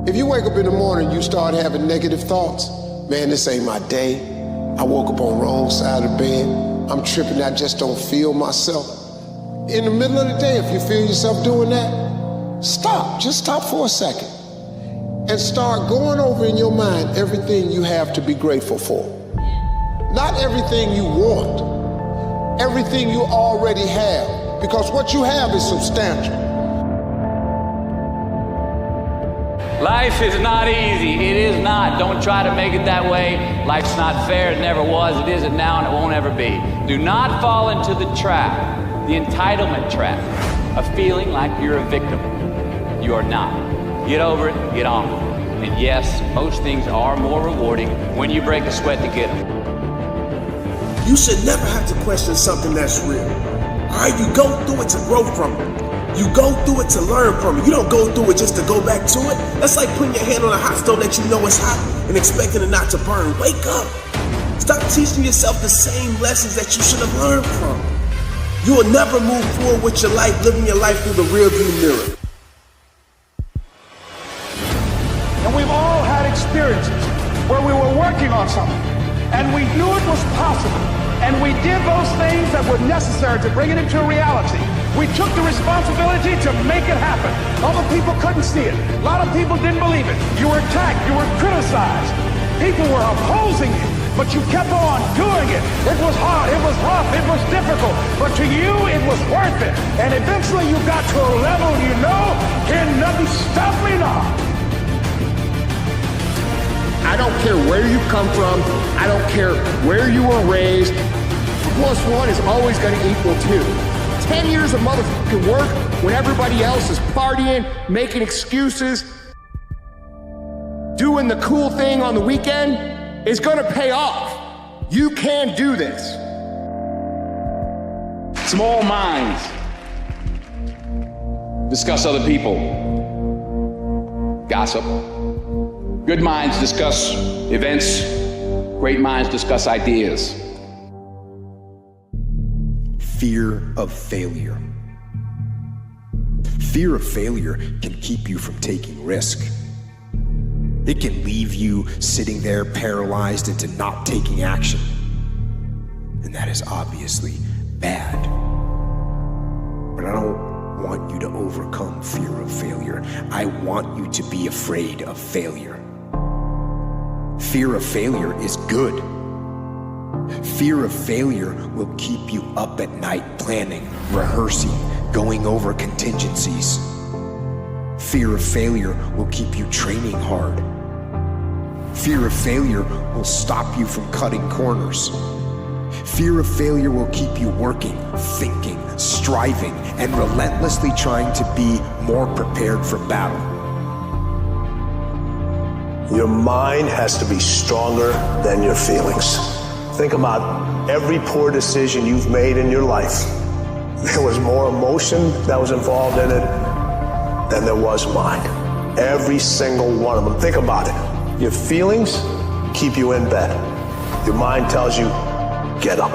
If you wake up in the morning, you start having negative thoughts, man, this ain't my day. I woke up on the wrong side of the bed. I'm tripping, I just don't feel myself. In the middle of the day, if you feel yourself doing that, stop, just stop for a second and start going over in your mind everything you have to be grateful for. Not everything you want, everything you already have, because what you have is substantial. Life is not easy. It is not. Don't try to make it that way. Life's not fair. It never was. It isn't now, and it won't ever be. Do not fall into the trap, the entitlement trap, of feeling like you're a victim. You are not. Get over it. Get on with it. And yes, most things are more rewarding when you break a sweat to get them. You should never have to question something that's real. All right, you go through it to grow from it. You go through it to learn from it. You don't go through it just to go back to it. That's like putting your hand on a hot stove that you know is hot and expecting it not to burn. Wake up. Stop teaching yourself the same lessons that you should have learned from. You will never move forward with your life, living your life through the rearview mirror. And we've all had experiences where we were working on something and we knew it was possible. And we did those things that were necessary to bring it into reality. We took the responsibility to make it happen. Other people couldn't see it. A lot of people didn't believe it. You were attacked, you were criticized. People were opposing you, but you kept on doing it. It was hard, it was rough, it was difficult, but to you, it was worth it. And eventually you got to a level you know, can nothing stop me now. I don't care where you come from. I don't care where you were raised. 1 + 1 is always going to equal 2. 10 years of motherfucking work when everybody else is partying, making excuses, doing the cool thing on the weekend is going to pay off. You can do this. Small minds discuss other people. Gossip. Good minds discuss events. Great minds discuss ideas. Fear of failure. Fear of failure can keep you from taking risk. It can leave you sitting there paralyzed into not taking action. And that is obviously bad. But I don't want you to overcome fear of failure. I want you to be afraid of failure. Fear of failure is good. Fear of failure will keep you up at night planning, rehearsing, going over contingencies. Fear of failure will keep you training hard. Fear of failure will stop you from cutting corners. Fear of failure will keep you working, thinking, striving, and relentlessly trying to be more prepared for battle. Your mind has to be stronger than your feelings. Think about every poor decision you've made in your life. There was more emotion that was involved in it than there was mind. Every single one of them. Think about it. Your feelings keep you in bed. Your mind tells you, get up.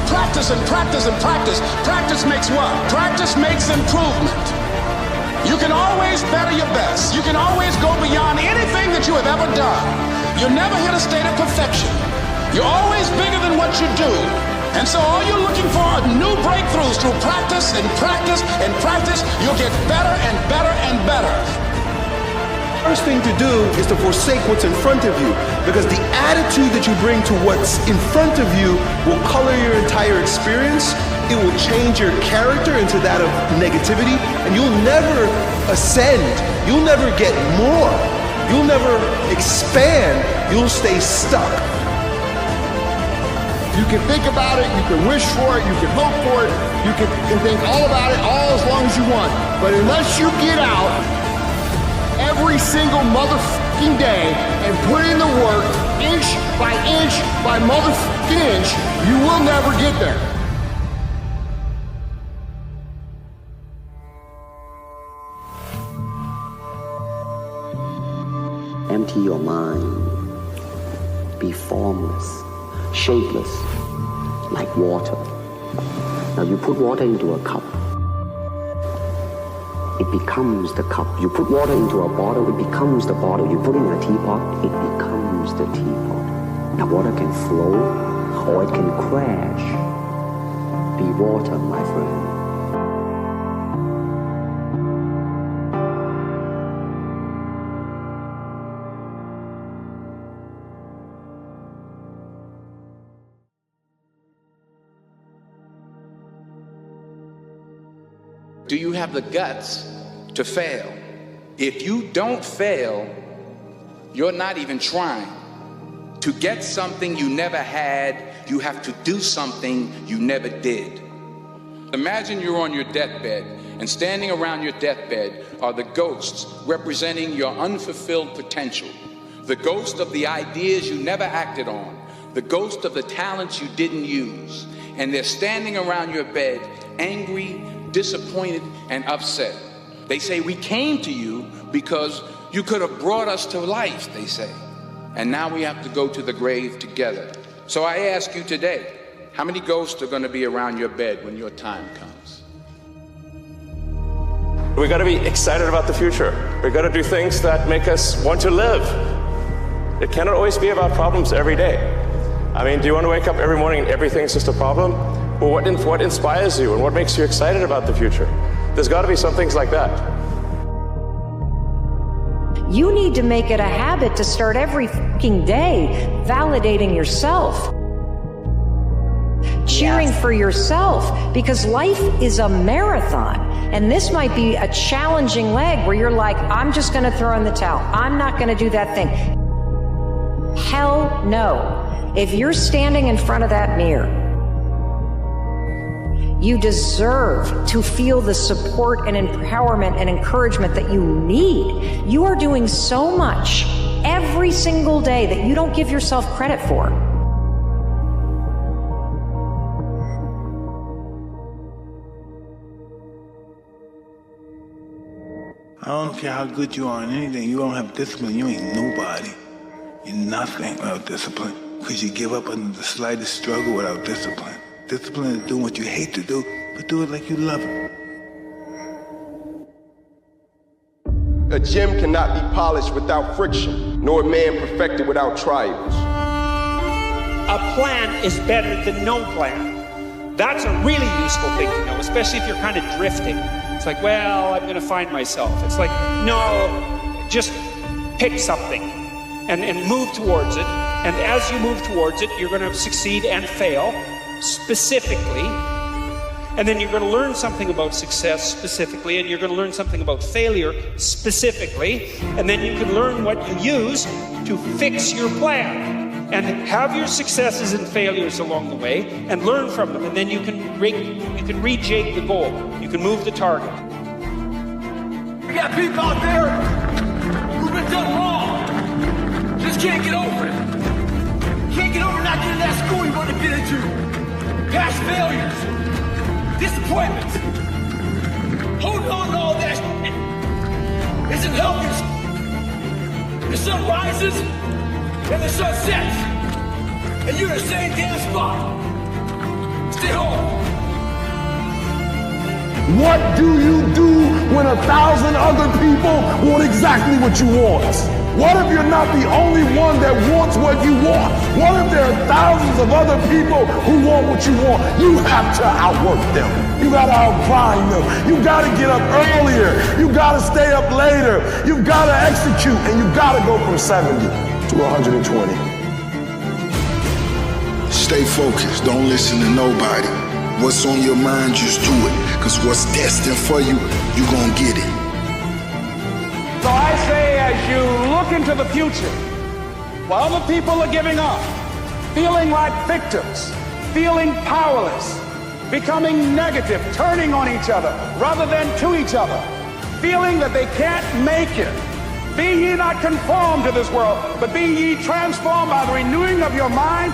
Practice and practice and practice. Practice makes what? Practice makes improvement. You can always better your best. You can always go beyond anything that you have ever done. You'll never hit a state of perfection. You're always bigger than what you do. And so all you're looking for are new breakthroughs through practice and practice and practice. You'll get better and better and better. First thing to do is to forsake what's in front of you, because the attitude that you bring to what's in front of you will color your entire experience. It will change your character into that of negativity, and you'll never ascend. You'll never get more. You'll never expand. You'll stay stuck. You can think about it, you can wish for it, you can hope for it, you can think all about it all as long as you want. But unless you get out every single motherfucking day and put in the work, inch by motherfucking inch, you will never get there. Empty your mind. Be formless, shapeless, like water. Now you put water into a cup, it becomes the cup. You put water into a bottle, it becomes the bottle. You put it in a teapot, it becomes the teapot. Now water can flow or it can crash. Be water, my friend. Do you have the guts to fail? If you don't fail, you're not even trying. To get something you never had, you have to do something you never did. Imagine you're on your deathbed, and standing around your deathbed are the ghosts representing your unfulfilled potential, the ghost of the ideas you never acted on, the ghost of the talents you didn't use, and they're standing around your bed, angry, disappointed, and upset. They say, we came to you because you could have brought us to life, they say. And now we have to go to the grave together. So I ask you today, how many ghosts are going to be around your bed when your time comes? We got to be excited about the future. We got to do things that make us want to live. It cannot always be about problems every day. I mean, do you want to wake up every morning and everything's just a problem? Well, what inspires you and what makes you excited about the future? There's got to be some things like that. You need to make it a habit to start every fucking day validating yourself, cheering for yourself, because life is a marathon. And this might be a challenging leg where you're like, I'm just going to throw in the towel. I'm not going to do that thing. Hell no. If you're standing in front of that mirror, you deserve to feel the support and empowerment and encouragement that you need. You are doing so much every single day that you don't give yourself credit for. I don't care how good you are in anything. You don't have discipline, you ain't nobody. You're nothing without discipline. Because you give up under the slightest struggle without discipline. Discipline is doing what you hate to do, but do it like you love it. A gem cannot be polished without friction, nor a man perfected without trials. A plan is better than no plan. That's a really useful thing to know, especially if you're kind of drifting. It's like, well, I'm going to find myself. It's like, no, just pick something and move towards it. And as you move towards it, you're going to succeed and fail specifically. And then you're going to learn something about success specifically, and you're going to learn something about failure specifically. And then you can learn what you use to fix your plan. And have your successes and failures along the way and learn from them. And then you can rejig the goal. You can move the target. We got people out there who've been done wrong. Just can't get over it. Can't get over not getting that school you want to get into. Past failures. Disappointments. Holding on to all that shit isn't helping. The sun rises and the sun sets. And you're in the same damn spot. Stay home. What do you do when 1,000 other people want exactly what you want? What if you're not the only one that wants what you want? What if there are thousands of other people who want what you want? You have to outwork them. You gotta outgrind them. You gotta get up earlier. You gotta stay up later. You gotta execute, and you gotta go from 70 to 120. Stay focused. Don't listen to nobody. What's on your mind, just do it. Because what's destined for you, you gonna get it. So I say, as you look into the future, while other people are giving up, feeling like victims, feeling powerless, becoming negative, turning on each other rather than to each other, feeling that they can't make it, be ye not conformed to this world, but be ye transformed by the renewing of your mind,